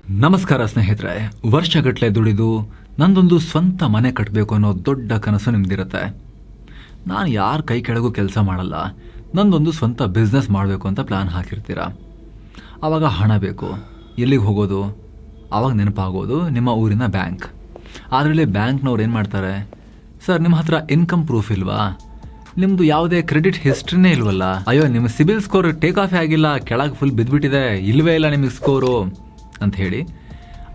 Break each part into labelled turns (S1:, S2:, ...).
S1: ನಮಸ್ಕಾರ ಸ್ನೇಹಿತರೆ. ವರ್ಷಗಟ್ಟಲೆ ದುಡಿದು ನಂದೊಂದು ಸ್ವಂತ ಮನೆ ಕಟ್ಟಬೇಕು ಅನ್ನೋ ದೊಡ್ಡ ಕನಸು ನಿಮ್ದಿರುತ್ತೆ. ನಾನು ಯಾರ ಕೈ ಕೆಳಗೂ ಕೆಲಸ ಮಾಡಲ್ಲ, ನಂದೊಂದು ಸ್ವಂತ ಬಿಸ್ನೆಸ್ ಮಾಡಬೇಕು ಅಂತ ಪ್ಲಾನ್ ಹಾಕಿರ್ತೀರ. ಆವಾಗ ಹಣ ಬೇಕು, ಎಲ್ಲಿಗೆ ಹೋಗೋದು? ಆವಾಗ ನೆನಪಾಗೋದು ನಿಮ್ಮ ಊರಿನ ಬ್ಯಾಂಕ್. ಅದರಲ್ಲಿ ಬ್ಯಾಂಕ್ನವ್ರು ಏನು ಮಾಡ್ತಾರೆ, ಸರ್ ನಿಮ್ಮ ಹತ್ರ ಇನ್ಕಮ್ ಪ್ರೂಫ್ ಇಲ್ವಾ, ನಿಮ್ಮದು ಯಾವುದೇ ಕ್ರೆಡಿಟ್ ಹಿಸ್ಟ್ರಿನೇ ಇಲ್ವಲ್ಲ, ಅಯ್ಯೋ ನಿಮ್ಮ ಸಿಬಿಲ್ ಸ್ಕೋರ್ ಟೇಕ್ ಆಫೇ ಆಗಿಲ್ಲ, ಕೆಳಗೆ ಫುಲ್ ಬಿದ್ದುಬಿಟ್ಟಿದೆ, ಇಲ್ಲವೇ ಇಲ್ಲ ನಿಮಗೆ ಸ್ಕೋರು ಅಂತ ಹೇಳಿ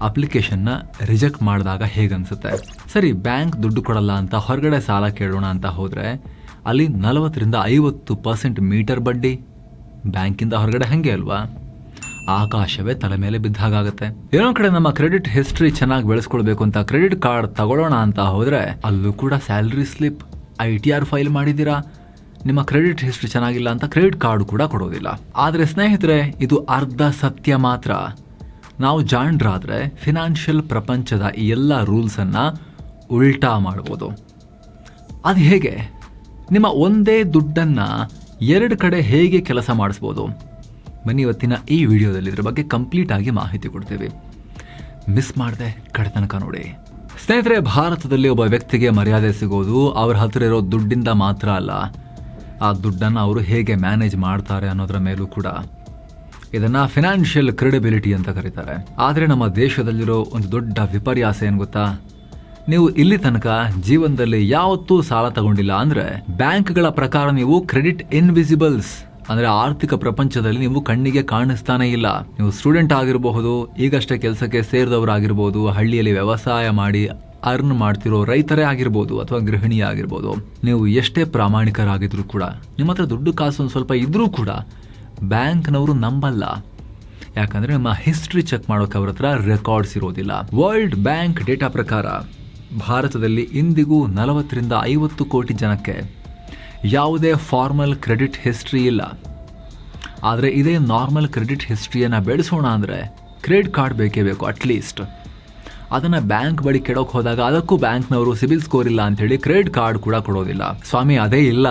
S1: ಅಪ್ಲಿಕೇಶನ್ನ ರಿಜೆಕ್ಟ್ ಮಾಡಿದಾಗ ಹೇಗನ್ಸುತ್ತೆ? ಸರಿ, ಬ್ಯಾಂಕ್ ದುಡ್ಡು ಕೊಡಲ್ಲ ಅಂತ ಹೊರಗಡೆ ಸಾಲ ಕೇಳೋಣ ಅಂತ ಹೋದರೆ ಅಲ್ಲಿ 40-50% ಮೀಟರ್ ಬಡ್ಡಿ. ಬ್ಯಾಂಕಿಂದ ಹೊರಗಡೆ ಹಾಗೆ ಅಲ್ವಾ, ಆಕಾಶವೇ ತಲೆ ಮೇಲೆ ಬಿದ್ದಾಗುತ್ತೆ. ಏನೋ ಕಡೆ ನಮ್ಮ ಕ್ರೆಡಿಟ್ ಹಿಸ್ಟ್ರಿ ಚೆನ್ನಾಗಿ ಬೆಳೆಸ್ಕೊಳ್ಬೇಕು ಅಂತ ಕ್ರೆಡಿಟ್ ಕಾರ್ಡ್ ತಗೊಳ್ಳೋಣ ಅಂತ ಹೋದರೆ ಅಲ್ಲೂ ಕೂಡ ಸ್ಯಾಲ್ರಿ ಸ್ಲಿಪ್, ITR ಫೈಲ್ ಮಾಡಿದ್ದೀರಾ, ನಿಮ್ಮ ಕ್ರೆಡಿಟ್ ಹಿಸ್ಟ್ರಿ ಚೆನ್ನಾಗಿಲ್ಲ ಅಂತ ಕ್ರೆಡಿಟ್ ಕಾರ್ಡ್ ಕೂಡ ಕೊಡೋದಿಲ್ಲ. ಆದರೆ ಸ್ನೇಹಿತರೆ, ಇದು ಅರ್ಧ ಸತ್ಯ ಮಾತ್ರ. ನಾವು ಜಾಣರಾದರೆ ಫಿನಾನ್ಷಿಯಲ್ ಪ್ರಪಂಚದ ಈ ಎಲ್ಲ ರೂಲ್ಸನ್ನು ಉಲ್ಟಾ ಮಾಡ್ಬೋದು. ಅದು ಹೇಗೆ? ನಿಮ್ಮ ಒಂದೇ ದುಡ್ಡನ್ನು 2 ಕಡೆ ಹೇಗೆ ಕೆಲಸ ಮಾಡಿಸ್ಬೋದು? ಬನ್ನಿ ಇವತ್ತಿನ ಈ ವಿಡಿಯೋದಲ್ಲಿ ಇದ್ರ ಬಗ್ಗೆ ಕಂಪ್ಲೀಟ್ ಆಗಿ ಮಾಹಿತಿ ಕೊಡ್ತೀವಿ. ಮಿಸ್ ಮಾಡದೆ ಕಡೆ ತನಕ ನೋಡಿ. ಸ್ನೇಹಿತರೆ, ಭಾರತದಲ್ಲಿ ಒಬ್ಬ ವ್ಯಕ್ತಿಗೆ ಮರ್ಯಾದೆ ಸಿಗೋದು ಅವ್ರ ಹತ್ರ ಇರೋ ದುಡ್ಡಿಂದ ಮಾತ್ರ ಅಲ್ಲ, ಆ ದುಡ್ಡನ್ನು ಅವರು ಹೇಗೆ ಮ್ಯಾನೇಜ್ ಮಾಡ್ತಾರೆ ಅನ್ನೋದ್ರ ಮೇಲೂ ಕೂಡ. ಇದನ್ನು ಫಿನಾನ್ಷಿಯಲ್ ಕ್ರೆಡಿಬಿಲಿಟಿ ಅಂತ ಕರೀತಾರೆ. ಆದರೆ ನಮ್ಮ ದೇಶದಲ್ಲಿರೋ ಒಂದು ದೊಡ್ಡ ವಿಪರ್ಯಾಸ ಏನು ಗೊತ್ತಾ? ನೀವು ಇಲ್ಲಿ ತನಕ ಜೀವನದಲ್ಲಿ ಯಾವತ್ತೂ ಸಾಲ ತಗೊಂಡಿಲ್ಲ ಅಂದರೆ ಬ್ಯಾಂಕ್ಗಳ ಪ್ರಕಾರ ನೀವು ಕ್ರೆಡಿಟ್ ಇನ್ವಿಸಿಬಲ್ಸ್, ಅಂದರೆ ಆರ್ಥಿಕ ಪ್ರಪಂಚದಲ್ಲಿ ನೀವು ಕಣ್ಣಿಗೆ ಕಾಣಿಸ್ತಾನೆ ಇಲ್ಲ. ನೀವು ಸ್ಟೂಡೆಂಟ್ ಆಗಿರಬಹುದು, ಈಗಷ್ಟೇ ಕೆಲಸಕ್ಕೆ ಸೇರಿದವರಾಗಿರ್ಬೋದು, ಹಳ್ಳಿಯಲ್ಲಿ ವ್ಯವಸಾಯ ಮಾಡಿ ಅರ್ನ್ ಮಾಡ್ತಿರೋ ರೈತರೇ ಆಗಿರ್ಬೋದು, ಅಥವಾ ಗೃಹಿಣಿ ಆಗಿರ್ಬೋದು. ನೀವು ಎಷ್ಟೇ ಪ್ರಾಮಾಣಿಕರಾಗಿದ್ರು ಕೂಡ, ನಿಮ್ಮ ಹತ್ರ ದುಡ್ಡು ಕಾಸು ಒಂದು ಸ್ವಲ್ಪ ಇದ್ರೂ ಕೂಡ ಬ್ಯಾಂಕ್ನವರು ನಂಬಲ್ಲ. ಯಾಕಂದರೆ ನಿಮ್ಮ ಹಿಸ್ಟ್ರಿ ಚೆಕ್ ಮಾಡೋಕೆ ಅವ್ರ ಹತ್ರ ರೆಕಾರ್ಡ್ಸ್ ಇರೋದಿಲ್ಲ. ವರ್ಲ್ಡ್ ಬ್ಯಾಂಕ್ ಡೇಟಾ ಪ್ರಕಾರ ಭಾರತದಲ್ಲಿ ಇಂದಿಗೂ 40-50 ಕೋಟಿ ಜನಕ್ಕೆ ಯಾವುದೇ ಫಾರ್ಮಲ್ ಕ್ರೆಡಿಟ್ ಹಿಸ್ಟ್ರಿ ಇಲ್ಲ. ಆದರೆ ಇದೇ ನಾರ್ಮಲ್ ಕ್ರೆಡಿಟ್ ಹಿಸ್ಟ್ರಿಯನ್ನು ಬೆಳೆಸೋಣ ಅಂದರೆ ಕ್ರೆಡಿಟ್ ಕಾರ್ಡ್ ಬೇಕೇ ಬೇಕು ಅಟ್ಲೀಸ್ಟ್. ಅದನ್ನು ಬ್ಯಾಂಕ್ ಬಳಿ ಕೆಡೋಕೆ ಹೋದಾಗ ಅದಕ್ಕೂ ಬ್ಯಾಂಕ್ನವರು ಸಿಬಿಲ್ ಸ್ಕೋರ್ ಇಲ್ಲ ಅಂತೇಳಿ ಕ್ರೆಡಿಟ್ ಕಾರ್ಡ್ ಕೂಡ ಕೊಡೋದಿಲ್ಲ. ಸ್ವಾಮಿ ಅದೇ ಇಲ್ಲ,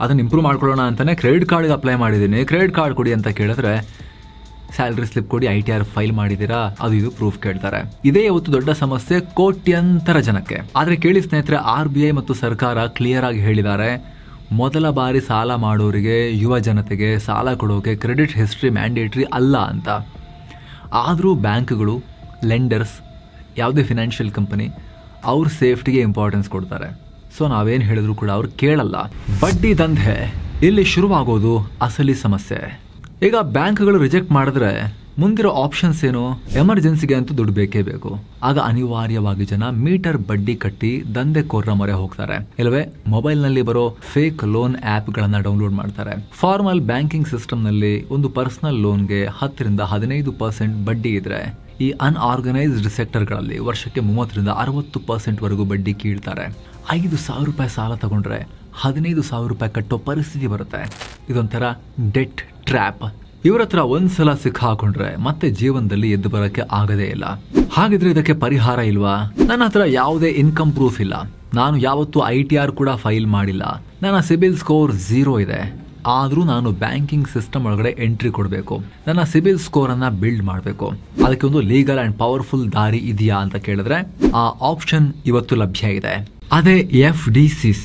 S1: ಅದನ್ನು ಇಂಪ್ರೂವ್ ಮಾಡ್ಕೊಳ್ಳೋಣ ಅಂತಲೇ ಕ್ರೆಡಿಟ್ ಕಾರ್ಡ್ಗೆ ಅಪ್ಲೈ ಮಾಡಿದ್ದೀನಿ, ಕ್ರೆಡಿಟ್ ಕಾರ್ಡ್ ಕೊಡಿ ಅಂತ ಕೇಳಿದ್ರೆ ಸ್ಯಾಲ್ರಿ ಸ್ಲಿಪ್ ಕೊಡಿ, ITR ಫೈಲ್ ಮಾಡಿದ್ದೀರಾ, ಅದು ಇದು ಪ್ರೂಫ್ ಕೇಳ್ತಾರೆ. ಇದೇ ಇವತ್ತು ದೊಡ್ಡ ಸಮಸ್ಯೆ ಕೋಟ್ಯಂತರ ಜನಕ್ಕೆ. ಆದರೆ ಕೇಳಿ ಸ್ನೇಹಿತರೆ, RBI ಮತ್ತು ಸರ್ಕಾರ ಕ್ಲಿಯರ್ ಆಗಿ ಹೇಳಿದ್ದಾರೆ, ಮೊದಲ ಬಾರಿ ಸಾಲ ಮಾಡೋರಿಗೆ, ಯುವ ಜನತೆಗೆ ಸಾಲ ಕೊಡೋಕೆ ಕ್ರೆಡಿಟ್ ಹಿಸ್ಟ್ರಿ ಮ್ಯಾಂಡೇಟ್ರಿ ಅಲ್ಲ ಅಂತ. ಆದರೂ ಬ್ಯಾಂಕ್ಗಳು, ಲೆಂಡರ್ಸ್, ಯಾವುದೇ ಫಿನಾನ್ಷಿಯಲ್ ಕಂಪನಿ ಅವ್ರ ಸೇಫ್ಟಿಗೆ ಇಂಪಾರ್ಟೆನ್ಸ್ ಕೊಡ್ತಾರೆ. ಸೊ ನಾವೇನು ಹೇಳಿದ್ರು ಕೂಡ ಅವ್ರು ಕೇಳಲ್ಲ. ಬಡ್ಡಿ ದಂಧೆ ಇಲ್ಲಿ ಶುರುವಾಗೋದು ಅಸಲಿ ಸಮಸ್ಯೆ. ಈಗ ಬ್ಯಾಂಕ್ಗಳು ರಿಜೆಕ್ಟ್ ಮಾಡಿದ್ರೆ ಮುಂದಿರೋ ಆಪ್ಷನ್ಸ್ ಏನು? ಎಮರ್ಜೆನ್ಸಿಗೆ ಅಂತೂ ದುಡ್ಡು ಬೇಕೇ ಬೇಕು. ಆಗ ಅನಿವಾರ್ಯವಾಗಿ ಜನ ಮೀಟರ್ ಬಡ್ಡಿ ಕಟ್ಟಿ ದಂಧೆಕೋರರ ಮೊರೆ ಹೋಗ್ತಾರೆ, ಇಲ್ಲವೇ ಮೊಬೈಲ್ನಲ್ಲಿ ಬರೋ ಫೇಕ್ ಲೋನ್ ಆ್ಯಪ್ಗಳನ್ನು ಡೌನ್ಲೋಡ್ ಮಾಡ್ತಾರೆ. ಫಾರ್ಮಲ್ ಬ್ಯಾಂಕಿಂಗ್ ಸಿಸ್ಟಮ್ನಲ್ಲಿ ಒಂದು ಪರ್ಸನಲ್ ಲೋನ್ಗೆ 10-15% ಬಡ್ಡಿ ಇದ್ರೆ, ಈ ಅನ್ಆರ್ಗನೈಸ್ಡ್ ಸೆಕ್ಟರ್ಗಳಲ್ಲಿ ವರ್ಷಕ್ಕೆ 30-60% ವರೆಗೂ ಬಡ್ಡಿ ಕೀಳ್ತಾರೆ. 5,000 ರೂಪಾಯಿ ಸಾಲ ತಗೊಂಡ್ರೆ 15,000 ರೂಪಾಯಿ ಕಟ್ಟೋ ಪರಿಸ್ಥಿತಿ ಬರುತ್ತೆ. ಇದೊಂಥರ ಡೆಟ್ ಟ್ರ್ಯಾಪ್. ಇವ್ರ ಹತ್ರ ಒಂದ್ಸಲ ಸಿಕ್ಕಾಕೊಂಡ್ರೆ ಮತ್ತೆ ಜೀವನದಲ್ಲಿ ಎದ್ದು ಬರೋಕ್ಕೆ ಆಗದೇ ಇಲ್ಲ. ಹಾಗಿದ್ರೆ ಇದಕ್ಕೆ ಪರಿಹಾರ ಇಲ್ವಾ? ನನ್ನ ಹತ್ರ ಯಾವುದೇ ಇನ್ಕಮ್ ಪ್ರೂಫ್ ಇಲ್ಲ, ನಾನು ಯಾವತ್ತೂ ITR ಕೂಡ ಫೈಲ್ ಮಾಡಿಲ್ಲ, ನನ್ನ ಸಿಬಿಲ್ ಸ್ಕೋರ್ 0 ಇದೆ, ಆದರೂ ನಾನು ಬ್ಯಾಂಕಿಂಗ್ ಸಿಸ್ಟಮ್ ಒಳಗಡೆ ಎಂಟ್ರಿ ಕೊಡಬೇಕು, ನನ್ನ ಸಿಬಿಲ್ ಸ್ಕೋರನ್ನು ಬಿಲ್ಡ್ ಮಾಡಬೇಕು. ಅದಕ್ಕೆ ಒಂದು ಲೀಗಲ್ ಆ್ಯಂಡ್ ಪವರ್ಫುಲ್ ದಾರಿ ಇದೆಯಾ ಅಂತ ಕೇಳಿದ್ರೆ ಆ ಆಪ್ಷನ್ ಇವತ್ತು ಲಭ್ಯ ಇದೆ. ಅದೇ FDCC,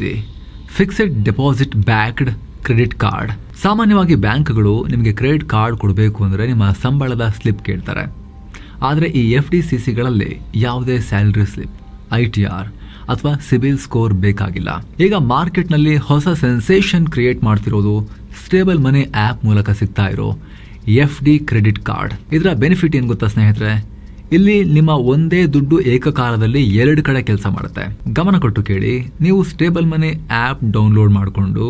S1: fixed deposit backed credit card. ಸಾಮಾನ್ಯವಾಗಿ ಬ್ಯಾಂಕ್ಗಳು ನಿಮಗೆ ಕ್ರೆಡಿಟ್ ಕಾರ್ಡ್ ಕೊಡಬೇಕು ಅಂದರೆ ನಿಮ್ಮ ಸಂಬಳದ ಸ್ಲಿಪ್ ಕೇಳ್ತಾರೆ. ಆದರೆ ಈ FDCCಗಳಲ್ಲಿ ಯಾವುದೇ ಸ್ಯಾಲ್ರಿ ಸ್ಲಿಪ್, ITR ಅಥವಾ ಸಿಬಿಲ್ ಸ್ಕೋರ್ ಬೇಕಾಗಿಲ್ಲ. ಈಗ ಮಾರ್ಕೆಟ್ನಲ್ಲಿ ಹೊಸ ಸೆನ್ಸೇಷನ್ ಕ್ರಿಯೇಟ್ ಮಾಡ್ತಿರೋದು ಸ್ಟೇಬಲ್ ಮನಿ ಆ್ಯಪ್ ಮೂಲಕ ಸಿಗ್ತಾ ಇರೋ FD ಕ್ರೆಡಿಟ್ ಕಾರ್ಡ್. ಇದರ ಬೆನಿಫಿಟ್ ಏನು ಗೊತ್ತಾ ಸ್ನೇಹಿತರೆ? ಇಲ್ಲಿ ನಿಮ್ಮ ಒಂದೇ ದುಡ್ಡು ಏಕಕಾಲದಲ್ಲಿ 2 ಕಡೆ ಕೆಲಸ ಮಾಡುತ್ತೆ. ಗಮನ ಕೊಟ್ಟು ಕೇಳಿ. ನೀವು ಸ್ಟೇಬಲ್ ಮನಿ ಆ್ಯಪ್ ಡೌನ್ಲೋಡ್ ಮಾಡಿಕೊಂಡು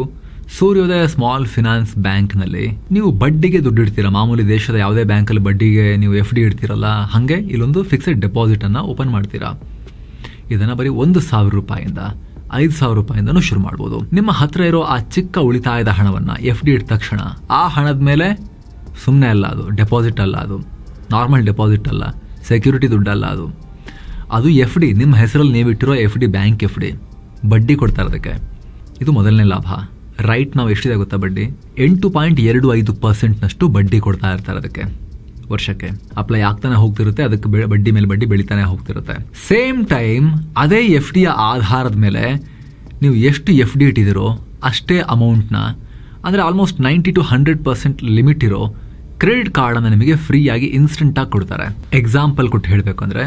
S1: ಸೂರ್ಯೋದಯ ಸ್ಮಾಲ್ ಫಿನಾನ್ಸ್ ಬ್ಯಾಂಕ್ನಲ್ಲಿ ನೀವು ಬಡ್ಡಿಗೆ ದುಡ್ಡು ಇಡ್ತೀರಾ. ಮಾಮೂಲಿ ದೇಶದ ಯಾವುದೇ ಬ್ಯಾಂಕಲ್ಲಿ ಬಡ್ಡಿಗೆ ನೀವು FD ಇಡ್ತೀರಲ್ಲ, ಹಾಗೆ ಇಲ್ಲೊಂದು ಫಿಕ್ಸೆಡ್ ಡೆಪಾಸಿಟನ್ನು ಓಪನ್ ಮಾಡ್ತೀರಾ. ಇದನ್ನು ಬರೀ 1,000 ರೂಪಾಯಿಂದ 5,000 ರೂಪಾಯಿಂದನೂ ಶುರು ಮಾಡ್ಬೋದು. ನಿಮ್ಮ ಹತ್ರ ಇರೋ ಆ ಚಿಕ್ಕ ಉಳಿತಾಯದ ಹಣವನ್ನು FD ಇಟ್ಟ ತಕ್ಷಣ ಆ ಹಣದ ಮೇಲೆ ಸುಮ್ಮನೆ ಅಲ್ಲ, ಅದು ಡೆಪಾಸಿಟ್ ಅಲ್ಲ, ಅದು ನಾರ್ಮಲ್ ಡೆಪಾಸಿಟ್ ಅಲ್ಲ, ಸೆಕ್ಯೂರಿಟಿ ದುಡ್ಡಲ್ಲ, ಅದು FD. ನಿಮ್ಮ ಹೆಸರಲ್ಲಿ ನೀವಿಟ್ಟಿರೋ FD, ಬ್ಯಾಂಕ್ FD ಬಡ್ಡಿ ಕೊಡ್ತಾರೆ ಅದಕ್ಕೆ. ಇದು ಮೊದಲನೇ ಲಾಭ. ರೈಟ್ ನಾವು ಎಷ್ಟಿದೆ ಗೊತ್ತಾ ಬಡ್ಡಿ? 8.25% ಬಡ್ಡಿ ಕೊಡ್ತಾ ಇರ್ತಾರೆ ಅದಕ್ಕೆ. ವರ್ಷಕ್ಕೆ ಅಪ್ಲೈ ಆಗ್ತಾನೆ ಹೋಗ್ತಿರುತ್ತೆ, ಅದಕ್ಕೆ ಬಡ್ಡಿ ಮೇಲೆ ಬಡ್ಡಿ ಬೆಳಿತಾನೆ ಹೋಗ್ತಿರುತ್ತೆ. ಸೇಮ್ ಟೈಮ್ ಅದೇ ಎಫ್ ಡಿಯ ಆಧಾರದ ಮೇಲೆ ನೀವು ಎಷ್ಟು ಎಫ್ ಡಿ ಇಟ್ಟಿದ್ದೀರೋ ಅಷ್ಟೇ ಅಮೌಂಟ್ನ, ಅಂದರೆ ಆಲ್ಮೋಸ್ಟ್ 90 to 100% ಲಿಮಿಟ್ ಇರೋ ಕ್ರೆಡಿಟ್ ಕಾರ್ಡನ್ನು ನಿಮಗೆ ಫ್ರೀಯಾಗಿ ಇನ್ಸ್ಟೆಂಟಾಗಿ ಕೊಡ್ತಾರೆ. ಎಕ್ಸಾಂಪಲ್ ಕೊಟ್ಟು ಹೇಳಬೇಕು ಅಂದರೆ,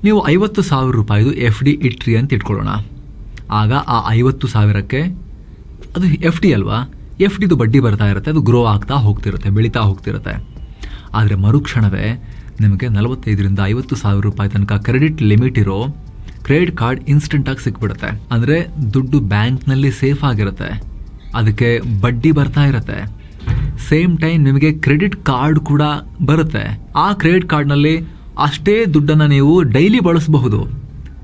S1: ನೀವು 50,000 ರೂಪಾಯಿದು ಎಫ್ ಡಿ ಇಟ್ರಿ ಅಂತ ಇಟ್ಕೊಳ್ಳೋಣ. ಆಗ ಆ 50,000ಕ್ಕೆ ಅದು ಎಫ್ ಡಿ ಅಲ್ವಾ, ಎಫ್ ಡಿದು ಬಡ್ಡಿ ಬರ್ತಾ ಇರುತ್ತೆ, ಅದು ಗ್ರೋ ಆಗ್ತಾ ಹೋಗ್ತಿರುತ್ತೆ, ಬೆಳೀತಾ ಹೋಗ್ತಿರುತ್ತೆ. ಆದರೆ ಮರುಕ್ಷಣವೇ ನಿಮಗೆ 45,000 to 50,000 ರೂಪಾಯಿ ತನಕ ಕ್ರೆಡಿಟ್ ಲಿಮಿಟ್ ಇರೋ ಕ್ರೆಡಿಟ್ ಕಾರ್ಡ್ ಇನ್ಸ್ಟೆಂಟಾಗಿ ಸಿಕ್ಬಿಡುತ್ತೆ. ಅಂದರೆ ದುಡ್ಡು ಬ್ಯಾಂಕ್ನಲ್ಲಿ ಸೇಫ್ ಆಗಿರುತ್ತೆ, ಅದಕ್ಕೆ ಬಡ್ಡಿ ಬರ್ತಾ ಇರುತ್ತೆ. ಸೇಮ್ ಟೈಮ್ ನಿಮಗೆ ಕ್ರೆಡಿಟ್ ಕಾರ್ಡ್ ಕೂಡ ಬರುತ್ತೆ. ಆ ಕ್ರೆಡಿಟ್ ಕಾರ್ಡ್ನಲ್ಲಿ ಅಷ್ಟೇ ದುಡ್ಡನ್ನು ನೀವು ಡೈಲಿ ಬಳಸಬಹುದು.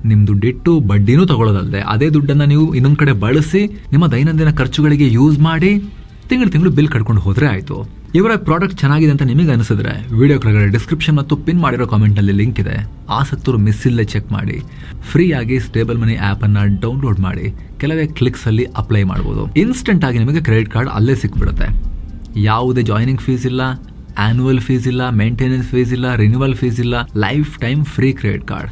S1: ನಿಮ್ಮ ದುಡ್ಡಿಟ್ಟು ಬಡ್ಡಿನೂ ತಗೊಳ್ಳೋದಲ್ಲದೆ ಅದೇ ದುಡ್ಡನ್ನು ನೀವು ಇನ್ನೊಂದು ಕಡೆ ಬಳಸಿ ನಿಮ್ಮ ದೈನಂದಿನ ಖರ್ಚುಗಳಿಗೆ ಯೂಸ್ ಮಾಡಿ ತಿಂಗಳು ಬಿಲ್ ಕಟ್ಕೊಂಡು ಹೋದರೆ ಆಯಿತು. ಇವರ ಪ್ರಾಡಕ್ಟ್ ಚೆನ್ನಾಗಿದೆ ಅಂತ ನಿಮಗೆ ಅನಿಸಿದ್ರೆ ವಿಡಿಯೋ ಕೆಳಗಡೆ ಡಿಸ್ಕ್ರಿಪ್ಷನ್ ಮತ್ತು ಪಿನ್ ಮಾಡಿರೋ ಕಾಮೆಂಟ್ನಲ್ಲಿ ಲಿಂಕ್ ಇದೆ. ಆಸಕ್ತರು ಮಿಸ್ ಇಲ್ಲೇ ಚೆಕ್ ಮಾಡಿ. ಫ್ರೀಯಾಗಿ ಸ್ಟೇಬಲ್ ಮನಿ ಆ್ಯಪನ್ನು ಡೌನ್ಲೋಡ್ ಮಾಡಿ ಕೆಲವೇ ಕ್ಲಿಕ್ಸಲ್ಲಿ ಅಪ್ಲೈ ಮಾಡ್ಬೋದು. ಇನ್ಸ್ಟೆಂಟ್ ಆಗಿ ನಿಮಗೆ ಕ್ರೆಡಿಟ್ ಕಾರ್ಡ್ ಅಲ್ಲೇ ಸಿಕ್ಬಿಡುತ್ತೆ. ಯಾವುದೇ ಜಾಯ್ನಿಂಗ್ ಫೀಸ್ ಇಲ್ಲ, ಆ್ಯನ್ಯುವಲ್ ಫೀಸ್ ಇಲ್ಲ, ಮೇಂಟೆನೆನ್ಸ್ ಫೀಸ್ ಇಲ್ಲ, ರಿನ್ಯೂವಲ್ ಫೀಸ್ ಇಲ್ಲ. Life time free credit card.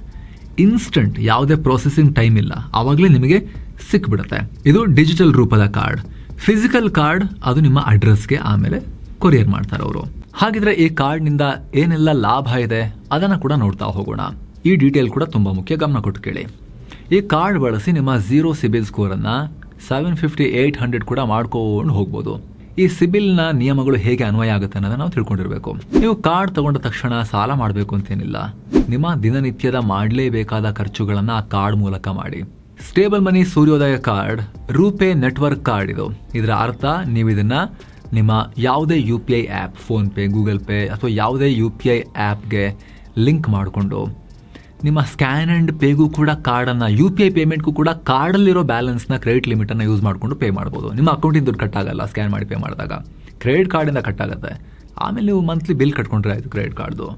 S1: Instant, ಯಾವುದೇ ಪ್ರೊಸೆಸಿಂಗ್ ಟೈಮ್ ಇಲ್ಲ, ಆವಾಗಲೇ ನಿಮಗೆ ಸಿಕ್ಬಿಡುತ್ತೆ. ಇದು ಡಿಜಿಟಲ್ ರೂಪದ ಕಾರ್ಡ್. ಫಿಸಿಕಲ್ ಕಾರ್ಡ್ ಅದು ನಿಮ್ಮ ಅಡ್ರೆಸ್ಗೆ ಆಮೇಲೆ ಕೊರಿಯರ್ ಮಾಡ್ತಾರೆ ಅವರು. ಹಾಗಿದ್ರೆ ಈ ಕಾರ್ಡ್ನಿಂದ ಏನೆಲ್ಲ ಲಾಭ ಇದೆ ಅದನ್ನು ಕೂಡ ನೋಡ್ತಾ ಹೋಗೋಣ. ಈ ಡೀಟೇಲ್ ಕೂಡ ತುಂಬ ಮುಖ್ಯ, ಗಮನ ಕೊಟ್ಟು ಕೇಳಿ. ಈ ಕಾರ್ಡ್ ಬಳಸಿ ನಿಮ್ಮ 0 ಸಿಬಿಲ್ ಸ್ಕೋರನ್ನು 750, 800 ಕೂಡ ಮಾಡ್ಕೊಂಡು ಹೋಗ್ಬೋದು. ಈ ಸಿಬಿಲ್ನ ನಿಯಮಗಳು ಹೇಗೆ ಅನ್ವಯ ಆಗುತ್ತೆ ಅನ್ನೋದನ್ನ ನಾವು ತಿಳ್ಕೊಂಡಿರಬೇಕು. ನೀವು ಕಾರ್ಡ್ ತಗೊಂಡ ತಕ್ಷಣ ಸಾಲ ಮಾಡಬೇಕು ಅಂತೇನಿಲ್ಲ. ನಿಮ್ಮ ದಿನನಿತ್ಯದ ಮಾಡಲೇಬೇಕಾದ ಖರ್ಚುಗಳನ್ನು ಆ ಕಾರ್ಡ್ ಮೂಲಕ ಮಾಡಿ. ಸ್ಟೇಬಲ್ ಮನಿ ಸೂರ್ಯೋದಯ ಕಾರ್ಡ್ ರೂಪೇ ನೆಟ್ವರ್ಕ್ ಕಾರ್ಡ್ ಇದು. ಇದರ ಅರ್ಥ ನೀವು ಇದನ್ನ ನಿಮ್ಮ ಯಾವುದೇ UPI app, PhonePe, Google pay ಅಥವಾ ಯಾವುದೇ UPI ಆ್ಯಪ್ಗೆ ಲಿಂಕ್ ಮಾಡಿಕೊಂಡು ನಿಮ್ಮ ಸ್ಕ್ಯಾನ್ ಆ್ಯಂಡ್ ಪೇಗೂ ಕೂಡ ಕಾರ್ಡನ್ನು, UPI ಪೇಮೆಂಟ್ಗೂ ಕೂಡ ಕಾರ್ಡಲ್ಲಿರೋ ಬ್ಯಾಲೆನ್ಸ್ನ ಕ್ರೆಡಿಟ್ ಲಿಮಿಟನ್ನು ಯೂಸ್ ಮಾಡಿಕೊಂಡು ಪೇ ಮಾಡ್ಬೋದು. ನಿಮ್ಮ ಅಕೌಂಟಿಂದ ದುಡ್ಡು ಕಟ್ಟಾಗಲ್ಲ ಸ್ಕ್ಯಾನ್ ಮಾಡಿ ಪೇ ಮಾಡಿದಾಗ, ಕ್ರೆಡಿಟ್ ಕಾರ್ಡಿಂದ ಕಟ್ಟಾಗುತ್ತೆ. ಆಮೇಲೆ ನೀವು ಮಂತ್ಲಿ ಬಿಲ್ ಕಟ್ಕೊಂಡ್ರೆ ಆಯಿತು ಕ್ರೆಡಿಟ್ ಕಾರ್ಡ್ದು.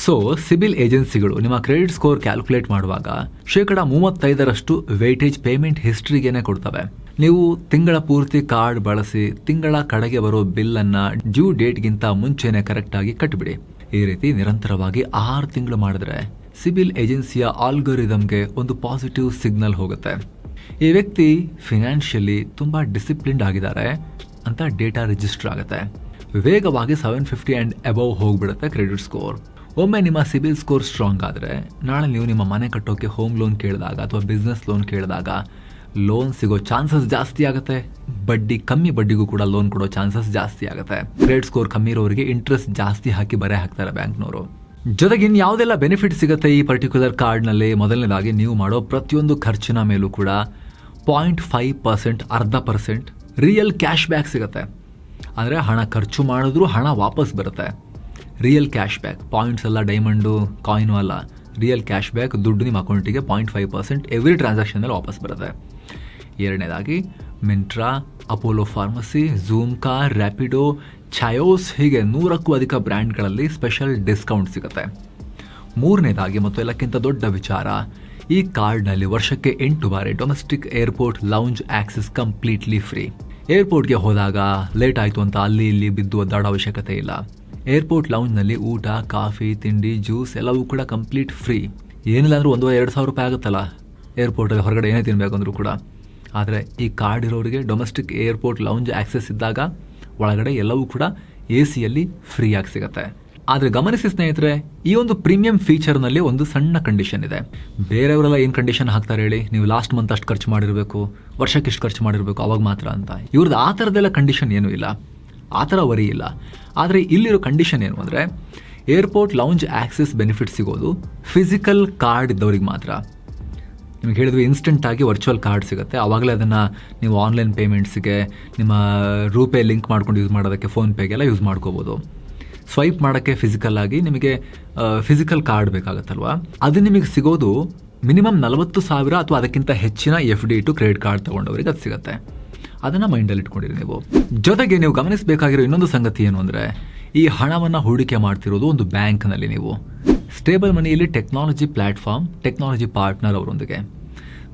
S1: ಸೊ ಸಿಬಿಲ್ ಏಜೆನ್ಸಿಗಳು ನಿಮ್ಮ ಕ್ರೆಡಿಟ್ ಸ್ಕೋರ್ ಕ್ಯಾಲ್ಕುಲೇಟ್ ಮಾಡುವಾಗ 35% ವೇಟೇಜ್ ಪೇಮೆಂಟ್ ಹಿಸ್ಟ್ರಿಗೇನೆ ಕೊಡ್ತವೆ. ನೀವು ತಿಂಗಳ ಪೂರ್ತಿ ಕಾರ್ಡ್ ಬಳಸಿ ತಿಂಗಳ ಕಡೆಗೆ ಬರೋ ಬಿಲ್ಲನ್ನು ಡ್ಯೂ ಡೇಟ್ಗಿಂತ ಮುಂಚೆನೆ ಕರೆಕ್ಟಾಗಿ ಕಟ್ಟಿಬಿಡಿ. ಈ ರೀತಿ ನಿರಂತರವಾಗಿ 6 ತಿಂಗಳು ಮಾಡಿದ್ರೆ ಸಿಬಿಲ್ ಏಜೆನ್ಸಿಯ ಆಲ್ಗೋರಿದಮ್ಗೆ ಒಂದು ಪಾಸಿಟಿವ್ ಸಿಗ್ನಲ್ ಹೋಗುತ್ತೆ. ಈ ವ್ಯಕ್ತಿ ಫಿನಾನ್ಷಿಯಲಿ ತುಂಬ ಡಿಸಿಪ್ಲಿನ್ಡ್ ಆಗಿದ್ದಾರೆ ಅಂತ ಡೇಟಾ ರಿಜಿಸ್ಟರ್ ಆಗುತ್ತೆ. ವೇಗವಾಗಿ 750 ಆ್ಯಂಡ್ ಅಬವ್ ಹೋಗ್ಬಿಡುತ್ತೆ ಕ್ರೆಡಿಟ್ ಸ್ಕೋರ್. ಒಮ್ಮೆ ನಿಮ್ಮ ಸಿಬಿಲ್ ಸ್ಕೋರ್ ಸ್ಟ್ರಾಂಗ್ ಆದರೆ ನಾಳೆ ನೀವು ನಿಮ್ಮ ಮನೆ ಕಟ್ಟೋಕ್ಕೆ ಹೋಮ್ ಲೋನ್ ಕೇಳಿದಾಗ ಅಥವಾ ಬಿಸ್ನೆಸ್ ಲೋನ್ ಕೇಳಿದಾಗ ಲೋನ್ ಸಿಗೋ ಚಾನ್ಸಸ್ ಜಾಸ್ತಿ ಆಗುತ್ತೆ. ಕಮ್ಮಿ ಬಡ್ಡಿಗೂ ಕೂಡ ಲೋನ್ ಕೊಡೋ ಚಾನ್ಸಸ್ ಜಾಸ್ತಿ ಆಗುತ್ತೆ. ಕ್ರೆಡಿಟ್ ಸ್ಕೋರ್ ಕಮ್ಮಿ ಇರೋರಿಗೆ ಇಂಟ್ರೆಸ್ಟ್ ಜಾಸ್ತಿ ಹಾಕಿ ಬರೆ ಹಾಕ್ತಾರೆ ಬ್ಯಾಂಕ್ನವರು. ಜೊತೆಗೆ ಇನ್ನು ಯಾವುದೆಲ್ಲ ಬೆನಿಫಿಟ್ ಸಿಗುತ್ತೆ ಈ ಪರ್ಟಿಕ್ಯುಲರ್ ಕಾರ್ಡ್ನಲ್ಲಿ? ಮೊದಲನೇದಾಗಿ ನೀವು ಮಾಡೋ ಪ್ರತಿಯೊಂದು ಖರ್ಚಿನ ಮೇಲೂ ಕೂಡ 0.5%, 0.5% ರಿಯಲ್ ಕ್ಯಾಶ್ ಬ್ಯಾಕ್ ಸಿಗುತ್ತೆ. ಅಂದರೆ ಹಣ ಖರ್ಚು ಮಾಡಿದ್ರೂ ಹಣ ವಾಪಸ್ ಬರುತ್ತೆ. ರಿಯಲ್ ಕ್ಯಾಶ್ ಬ್ಯಾಕ್, ಪಾಯಿಂಟ್ಸ್ ಎಲ್ಲ ಡೈಮಂಡು ಕಾಯಿನು ಅಲ್ಲ, ರಿಯಲ್ ಕ್ಯಾಶ್ ಬ್ಯಾಕ್. ದುಡ್ಡು ನಿಮ್ಮ ಅಕೌಂಟಿಗೆ 0.5% ಎವ್ರಿ ಟ್ರಾನ್ಸಾಕ್ಷನಲ್ಲಿ ವಾಪಸ್ ಬರುತ್ತೆ. ಎರಡನೇದಾಗಿ ಮಿಂಟ್ರಾ, ಅಪೋಲೋ ಫಾರ್ಮಸಿ, ಝೂಮ್ ಕಾರ್, ರ್ಯಾಪಿಡೋ, ಛಾಯೋಸ್ ಹೀಗೆ 100ಕ್ಕೂ ಅಧಿಕ ಬ್ರ್ಯಾಂಡ್ಗಳಲ್ಲಿ ಸ್ಪೆಷಲ್ ಡಿಸ್ಕೌಂಟ್ ಸಿಗುತ್ತೆ. ಮೂರನೇದಾಗಿ ಮತ್ತು ಎಲ್ಲಕ್ಕಿಂತ ದೊಡ್ಡ ವಿಚಾರ, ಈ ಕಾರ್ಡ್ನಲ್ಲಿ ವರ್ಷಕ್ಕೆ 8 ಬಾರಿ domestic airport lounge access completely free. ಏರ್ಪೋರ್ಟ್ಗೆ ಹೋದಾಗ ಲೇಟ್ ಆಯಿತು ಅಂತ ಅಲ್ಲಿ ಇಲ್ಲಿ ಬಿದ್ದು ಒದ್ದಾಡೋ ಅವಶ್ಯಕತೆ ಇಲ್ಲ. ಏರ್ಪೋರ್ಟ್ ಲೌಂಜ್ನಲ್ಲಿ ಊಟ, ಕಾಫಿ, ತಿಂಡಿ, ಜ್ಯೂಸ್ ಎಲ್ಲವೂ ಕೂಡ ಕಂಪ್ಲೀಟ್ ಫ್ರೀ. ಏನಿಲ್ಲ ಅಂದರೂ 1,000-2,000 ರೂಪಾಯಿ ಆಗುತ್ತಲ್ಲ ಏರ್ಪೋರ್ಟಲ್ಲಿ ಹೊರಗಡೆ ಏನೇ ತಿನ್ನಬೇಕಂದ್ರೂ ಕೂಡ. ಆದರೆ ಈ ಕಾರ್ಡ್ ಇರೋರಿಗೆ ಡೊಮೆಸ್ಟಿಕ್ ಏರ್ಪೋರ್ಟ್ ಲೌಂಜ್ ಆಕ್ಸೆಸ್ ಇದ್ದಾಗ ಒಳಗಡೆ ಎಲ್ಲವೂ ಕೂಡ AC-ಯಲ್ಲಿ ಫ್ರೀಯಾಗಿ ಸಿಗುತ್ತೆ. ಆದರೆ ಗಮನಿಸಿ ಸ್ನೇಹಿತರೆ, ಈ ಒಂದು ಪ್ರೀಮಿಯಂ ಫೀಚರ್ನಲ್ಲಿ ಒಂದು ಸಣ್ಣ ಕಂಡೀಷನ್ ಇದೆ. ಬೇರೆಯವರೆಲ್ಲ ಏನು ಕಂಡೀಷನ್ ಹಾಕ್ತಾರೆ ಹೇಳಿ, ನೀವು ಲಾಸ್ಟ್ ಮಂತ್ ಅಷ್ಟು ಖರ್ಚು ಮಾಡಿರಬೇಕು, ವರ್ಷಕ್ಕೆ ಇಷ್ಟು ಖರ್ಚು ಮಾಡಿರಬೇಕು, ಅವಾಗ ಮಾತ್ರ ಅಂತ. ಇವ್ರದ್ದು ಆ ಥರದ್ದೆಲ್ಲ ಕಂಡೀಷನ್ ಏನೂ ಇಲ್ಲ, ಆ ಥರ ವರಿ ಇಲ್ಲ. ಆದರೆ ಇಲ್ಲಿರೋ ಕಂಡೀಷನ್ ಏನು ಅಂದರೆ, ಏರ್ಪೋರ್ಟ್ ಲೌಂಜ್ ಆಕ್ಸೆಸ್ ಬೆನಿಫಿಟ್ ಸಿಗೋದು ಫಿಸಿಕಲ್ ಕಾರ್ಡ್ ಇದ್ದವ್ರಿಗೆ ಮಾತ್ರ. ನಿಮಗೆ ಹೇಳಿದ್ವಿ ಇನ್ಸ್ಟೆಂಟಾಗಿ ವರ್ಚುವಲ್ ಕಾರ್ಡ್ ಸಿಗುತ್ತೆ. ಆವಾಗಲೇ ಅದನ್ನು ನೀವು ಆನ್ಲೈನ್ ಪೇಮೆಂಟ್ಸಿಗೆ, ನಿಮ್ಮ ರೂಪೇ ಲಿಂಕ್ ಮಾಡ್ಕೊಂಡು ಯೂಸ್ ಮಾಡೋದಕ್ಕೆ, ಫೋನ್ಪೇಗೆಲ್ಲ ಯೂಸ್ ಮಾಡ್ಕೋಬೋದು. ಸ್ವೈಪ್ ಮಾಡೋಕ್ಕೆ ಫಿಸಿಕಲ್ಲಾಗಿ ನಿಮಗೆ ಫಿಸಿಕಲ್ ಕಾರ್ಡ್ ಬೇಕಾಗುತ್ತಲ್ವ, ಅದು ನಿಮಗೆ ಸಿಗೋದು ಮಿನಿಮಮ್ 40,000 ಅಥವಾ ಅದಕ್ಕಿಂತ ಹೆಚ್ಚಿನ FD ಟು ಕ್ರೆಡಿಟ್ ಕಾರ್ಡ್ ತೊಗೊಂಡವರಿಗೆ ಅದು ಸಿಗುತ್ತೆ. ಅದನ್ನು ಮೈಂಡಲ್ಲಿ ಇಟ್ಕೊಂಡಿರಿ ನೀವು. ಜೊತೆಗೆ ನೀವು ಗಮನಿಸಬೇಕಾಗಿರೋ ಇನ್ನೊಂದು ಸಂಗತಿ ಏನು ಅಂದರೆ, ಈ ಹಣವನ್ನು ಹೂಡಿಕೆ ಮಾಡ್ತಿರೋದು ಒಂದು ಬ್ಯಾಂಕ್ನಲ್ಲಿ. ನೀವು ಸ್ಟೇಬಲ್ ಮನಿಯಲ್ಲಿ ಟೆಕ್ನಾಲಜಿ ಪ್ಲಾಟ್ಫಾರ್ಮ್, ಟೆಕ್ನಾಲಜಿ ಪಾರ್ಟ್ನರ್ ಅವರೊಂದಿಗೆ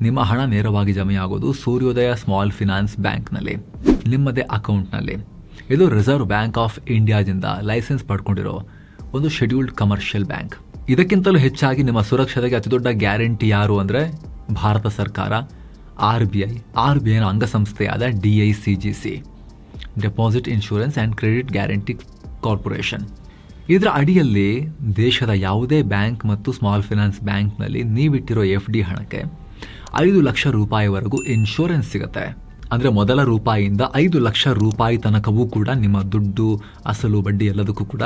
S1: ನಿಮ್ಮ ಹಣ ನೇರವಾಗಿ ಜಮೆಯಾಗೋದು ಸೂರ್ಯೋದಯ ಸ್ಮಾಲ್ ಫಿನಾನ್ಸ್ ಬ್ಯಾಂಕ್ನಲ್ಲಿ, ನಿಮ್ಮದೇ ಅಕೌಂಟ್ನಲ್ಲಿ. ಇದು ರಿಸರ್ವ್ ಬ್ಯಾಂಕ್ ಆಫ್ ಇಂಡಿಯಾದಿಂದ ಲೈಸೆನ್ಸ್ ಪಡ್ಕೊಂಡಿರೋ ಒಂದು ಶೆಡ್ಯೂಲ್ಡ್ ಕಮರ್ಷಿಯಲ್ ಬ್ಯಾಂಕ್. ಇದಕ್ಕಿಂತಲೂ ಹೆಚ್ಚಾಗಿ ನಿಮ್ಮ ಸುರಕ್ಷತೆಗೆ ಅತಿ ದೊಡ್ಡ ಗ್ಯಾರಂಟಿ ಯಾರು ಅಂದರೆ ಭಾರತ ಸರ್ಕಾರ, RBIನ ಅಂಗಸಂಸ್ಥೆಯಾದ DICGC, deposit insurance and credit guarantee corporation. ಇದರ ಅಡಿಯಲ್ಲಿ ದೇಶದ ಯಾವುದೇ ಬ್ಯಾಂಕ್ ಮತ್ತು ಸ್ಮಾಲ್ ಫೈನಾನ್ಸ್ ಬ್ಯಾಂಕ್ನಲ್ಲಿ ನೀವಿಟ್ಟಿರೋ FD ಹಣಕ್ಕೆ 5 ಲಕ್ಷ ರೂಪಾಯಿವರೆಗೂ ಇನ್ಶೂರೆನ್ಸ್ ಸಿಗುತ್ತೆ. ಅಂದರೆ ಮೊದಲ ರೂಪಾಯಿಯಿಂದ 5 ಲಕ್ಷ ರೂಪಾಯಿ ತನಕವೂ ಕೂಡ ನಿಮ್ಮ ದುಡ್ಡು, ಅಸಲು, ಬಡ್ಡಿ ಎಲ್ಲದಕ್ಕೂ ಕೂಡ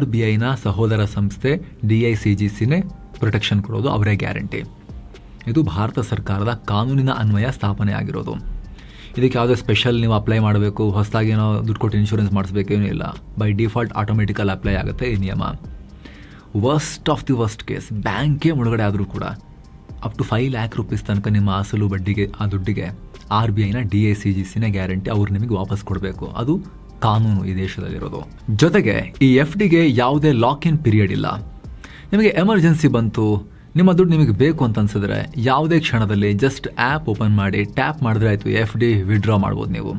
S1: RBIನ ಸಹೋದರ ಸಂಸ್ಥೆ DICGCನೇ ಪ್ರೊಟೆಕ್ಷನ್ ಕೊಡೋದು, ಅವರೇ ಗ್ಯಾರಂಟಿ. ಇದು ಭಾರತ ಸರ್ಕಾರದ ಕಾನೂನಿನ ಅನ್ವಯ ಸ್ಥಾಪನೆ ಆಗಿರೋದು. ಇದಕ್ಕೆ ಯಾವುದೇ ಸ್ಪೆಷಲ್ ನೀವು ಅಪ್ಲೈ ಮಾಡಬೇಕು, ಹೊಸದಾಗಿ ಏನೋ ದುಡ್ಡು ಕೊಟ್ಟು ಇನ್ಶೂರೆನ್ಸ್ ಮಾಡಿಸ್ಬೇಕೇನೂ ಇಲ್ಲ. ಬೈ ಡಿಫಾಲ್ಟ್ ಆಟೋಮೆಟಿಕಲ್ ಅಪ್ಲೈ ಆಗುತ್ತೆ ಈ ನಿಯಮ. Worst of the worst case, ಬ್ಯಾಂಕೇ ಮುಳುಗಡೆ ಆದರೂ ಕೂಡ ಅಪ್ ಟು 5 ಲ್ಯಾಕ್ ರುಪೀಸ್ ತನಕ ನಿಮ್ಮ ಅಸಲು ಬಡ್ಡಿಗೆ ಆ ದುಡ್ಡಿಗೆ RBIನ DICGCನೇ ಗ್ಯಾರಂಟಿ, ಅವ್ರು ನಿಮಗೆ ವಾಪಸ್ ಕೊಡಬೇಕು. ಅದು ಕಾನೂನು ಈ ದೇಶದಲ್ಲಿರೋದು. ಜೊತೆಗೆ ಈ FDಗೆ ಯಾವುದೇ ಲಾಕ್ ಇನ್ ಪೀರಿಯಡ್ ಇಲ್ಲ. ನಿಮಗೆ ಎಮರ್ಜೆನ್ಸಿ ಬಂತು, ನಿಮ್ಮ ದುಡ್ಡು ನಿಮಗೆ ಬೇಕು ಅಂತ ಅನ್ಸಿದ್ರೆ ಯಾವುದೇ ಕ್ಷಣದಲ್ಲಿ ಜಸ್ಟ್ ಆ್ಯಪ್ ಓಪನ್ ಮಾಡಿ ಟ್ಯಾಪ್ ಮಾಡಿದ್ರೆ ಆಯಿತು, FD ವಿಡ್ರಾ ಮಾಡ್ಬೋದು. ನೀವು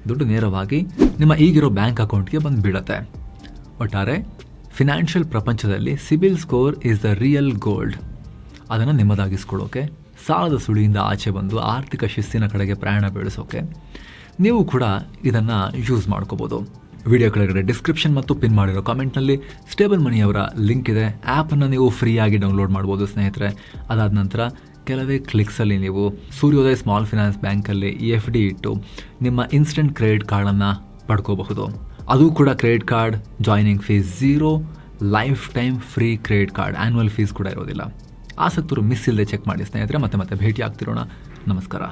S1: ದುಡ್ಡು ನೇರವಾಗಿ ನಿಮ್ಮ ಈಗಿರೋ ಬ್ಯಾಂಕ್ ಅಕೌಂಟ್ಗೆ ಬಂದು ಬೀಳುತ್ತೆ. ಒಟ್ಟಾರೆ ಫಿನಾನ್ಷಿಯಲ್ ಪ್ರಪಂಚದಲ್ಲಿ CIBIL score is the real gold. ಅದನ್ನು ನಿಮ್ಮದಾಗಿಸ್ಕೊಳ್ಳೋಕೆ, ಸಾಲದ ಸುಳಿಯಿಂದ ಆಚೆ ಬಂದು ಆರ್ಥಿಕ ಶಿಸ್ತಿನ ಕಡೆಗೆ ಪ್ರಯಾಣ ಬೆಳೆಸೋಕೆ ನೀವು ಕೂಡ ಇದನ್ನು ಯೂಸ್ ಮಾಡ್ಕೋಬೋದು. ವಿಡಿಯೋ ಕೆಳಗಡೆ ಡಿಸ್ಕ್ರಿಪ್ಷನ್ ಮತ್ತು ಪಿನ್ ಮಾಡಿರೋ ಕಾಮೆಂಟ್ನಲ್ಲಿ ಸ್ಟೇಬಲ್ ಮನಿಯವರ ಲಿಂಕ್ ಇದೆ. ಆ್ಯಪನ್ನು ನೀವು ಫ್ರೀಯಾಗಿ ಡೌನ್ಲೋಡ್ ಮಾಡ್ಬೋದು ಸ್ನೇಹಿತರೆ. ಅದಾದ ನಂತರ ಕೆಲವೇ ಕ್ಲಿಕ್ಸಲ್ಲಿ ನೀವು ಸೂರ್ಯೋದಯ ಸ್ಮಾಲ್ ಫೈನಾನ್ಸ್ ಬ್ಯಾಂಕಲ್ಲಿ FD ಇಟ್ಟು ನಿಮ್ಮ ಇನ್ಸ್ಟೆಂಟ್ ಕ್ರೆಡಿಟ್ ಕಾರ್ಡನ್ನು ಪಡ್ಕೋಬಹುದು. ಅದು ಕೂಡ credit card joining fees 0, life time free credit card, annual fees ಕೂಡ ಇರೋದಿಲ್ಲ. ಆಸಕ್ತರು ಮಿಸ್ ಇಲ್ಲದೆ ಚೆಕ್ ಮಾಡಿ ಸ್ನೇಹಿತರೆ. ಮತ್ತೆ ಭೇಟಿ ಆಗ್ತಿರೋಣ. ನಮಸ್ಕಾರ.